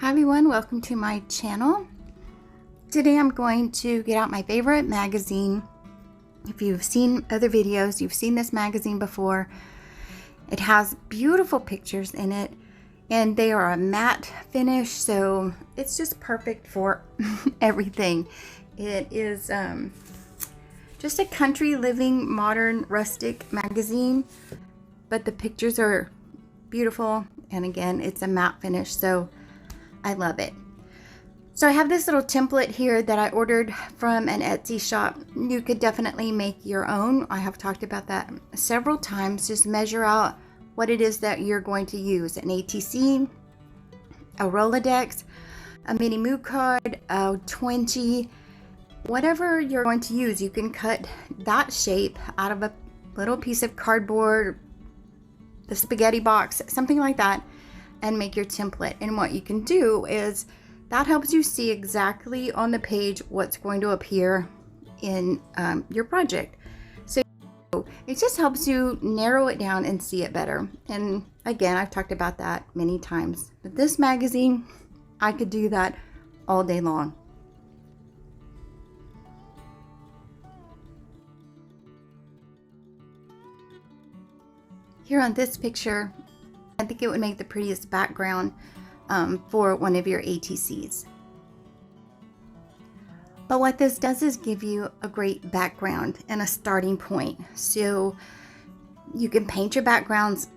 Hi everyone, welcome to my channel. Today I'm going to get out my favorite magazine. If you've seen other videos, you've seen this magazine before. It has beautiful pictures in it and they are a matte finish, so it's just perfect for everything. It is just a country living, modern, rustic magazine, but the pictures are beautiful, and again, it's a matte finish, so I love it. So I have this little template here that I ordered from an Etsy shop. You could definitely make your own. I have talked about that several times. Just measure out what it is that you're going to use. An ATC, a Rolodex, a mini mood card, a 20, whatever you're going to use. You can cut that shape out of a little piece of cardboard, the spaghetti box, something like that, and make your template. And what you can do is that helps you see exactly on the page what's going to appear in your project. So it just helps you narrow it down and see it better. And again, I've talked about that many times, but this magazine, I could do that all day long. Here on this picture, I think it would make the prettiest background for one of your ATCs. But what this does is give you a great background and a starting point. So you can paint your backgrounds,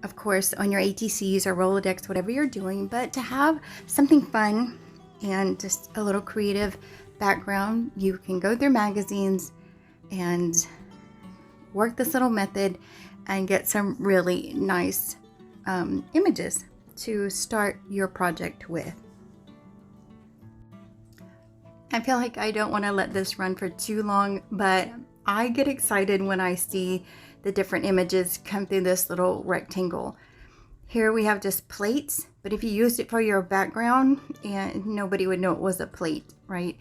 of course, on your ATCs or Rolodex, whatever you're doing, but to have something fun and just a little creative background, you can go through magazines and work this little method and get some really nice images to start your project with. I feel like I don't want to let this run for too long, but I get excited when I see the different images come through this little rectangle. Here we have just plates, but if you used it for your background, and nobody would know it was a plate, right?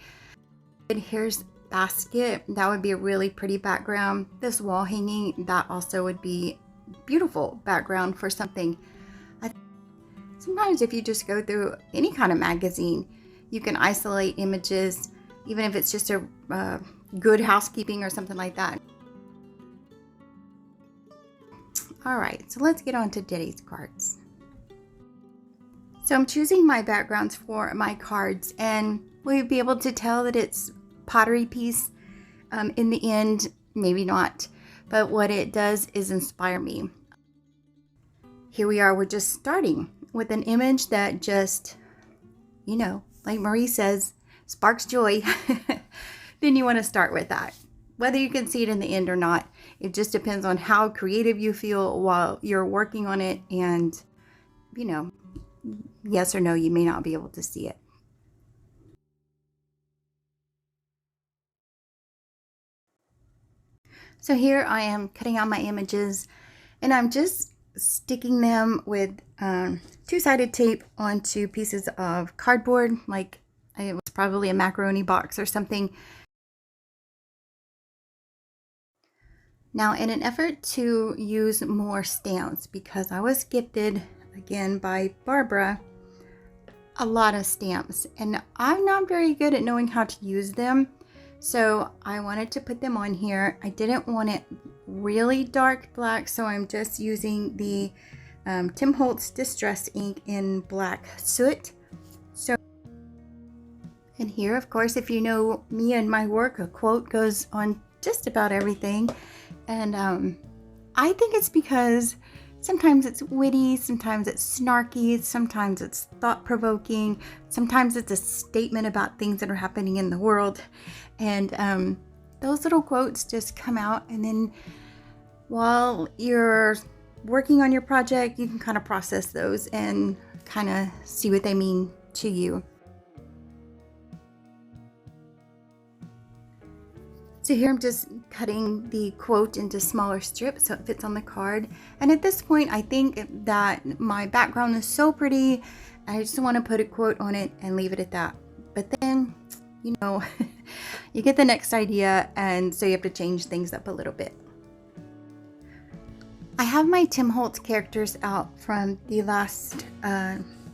And here's basket, that would be a really pretty background. This wall hanging, that also would be beautiful background for something. Sometimes if you just go through any kind of magazine, you can isolate images, even if it's just a good housekeeping or something like that. All right, so let's get on to today's cards. So I'm choosing my backgrounds for my cards, and will you be able to tell that it's pottery piece in the end? Maybe not, but what it does is inspire me. Here we are, we're just starting with an image that just, you know, like Marie says, sparks joy. Then you want to start with that. Whether you can see it in the end or not, it just depends on how creative you feel while you're working on it. And, you know, yes or no, you may not be able to see it. So here I am cutting out my images, and I'm just sticking them with two-sided tape onto pieces of cardboard, like it was probably a macaroni box or something. Now, in an effort to use more stamps, because I was gifted again by Barbara a lot of stamps, and I'm not very good at knowing how to use them, so I wanted to put them on here. I didn't want it really dark black, so I'm just using the Tim Holtz Distress ink in black soot. So, and here, of course, if you know me and my work, a quote goes on just about everything. And I think it's because sometimes it's witty, sometimes it's snarky, sometimes it's thought-provoking, sometimes it's a statement about things that are happening in the world. And those little quotes just come out, and then while you're working on your project, you can kind of process those and kind of see what they mean to you. So here I'm just cutting the quote into smaller strips so it fits on the card. And at this point, I think that my background is so pretty, I just want to put a quote on it and leave it at that. But then, you know, you get the next idea, and so you have to change things up a little bit. I have my Tim Holtz characters out from the last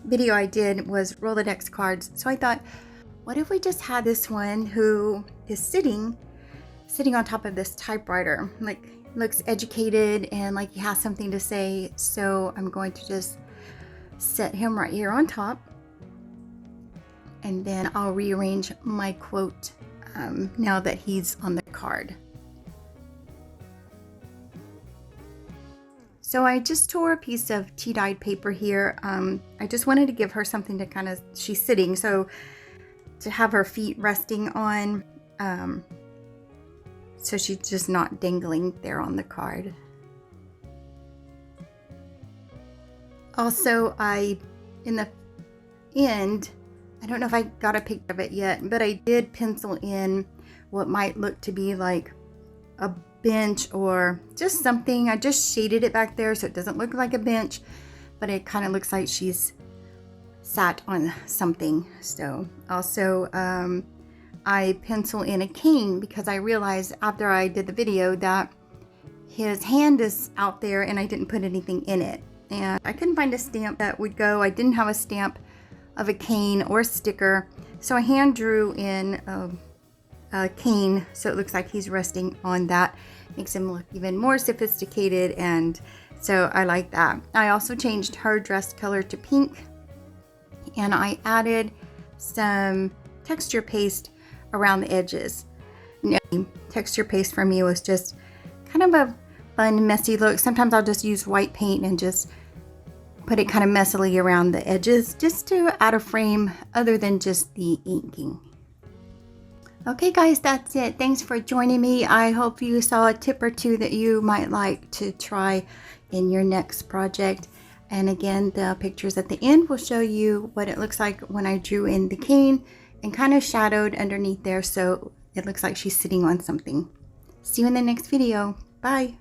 video I did was Rolodex cards. So I thought, what if we just had this one who is sitting on top of this typewriter, like looks educated and like he has something to say. So I'm going to just set him right here on top, and then I'll rearrange my quote now that he's on the card. So I just tore a piece of tea-dyed paper here. I just wanted to give her something to kind of, she's sitting, so to have her feet resting on, so she's just not dangling there on the card. Also, in the end, I don't know if I got a picture of it yet, but I did pencil in what might look to be like a bench or just something. I just shaded it back there so it doesn't look like a bench, but it kind of looks like she's sat on something. So also I pencil in a cane because I realized after I did the video that his hand is out there and I didn't put anything in it, and I couldn't find a stamp that would go. I didn't have a stamp of a cane or a sticker, so I hand drew in a cane so it looks like he's resting on that. Makes him look even more sophisticated, and so I like that. I also changed her dress color to pink, and I added some texture paste around the edges. Texture paste for me was just kind of a fun, messy look. Sometimes I'll just use white paint and just put it kind of messily around the edges just to add a frame other than just the inking. Okay guys, that's it. Thanks for joining me. I hope you saw a tip or two that you might like to try in your next project. And again, the pictures at the end will show you what it looks like when I drew in the cane and kind of shadowed underneath there so it looks like she's sitting on something. See you in the next video. Bye.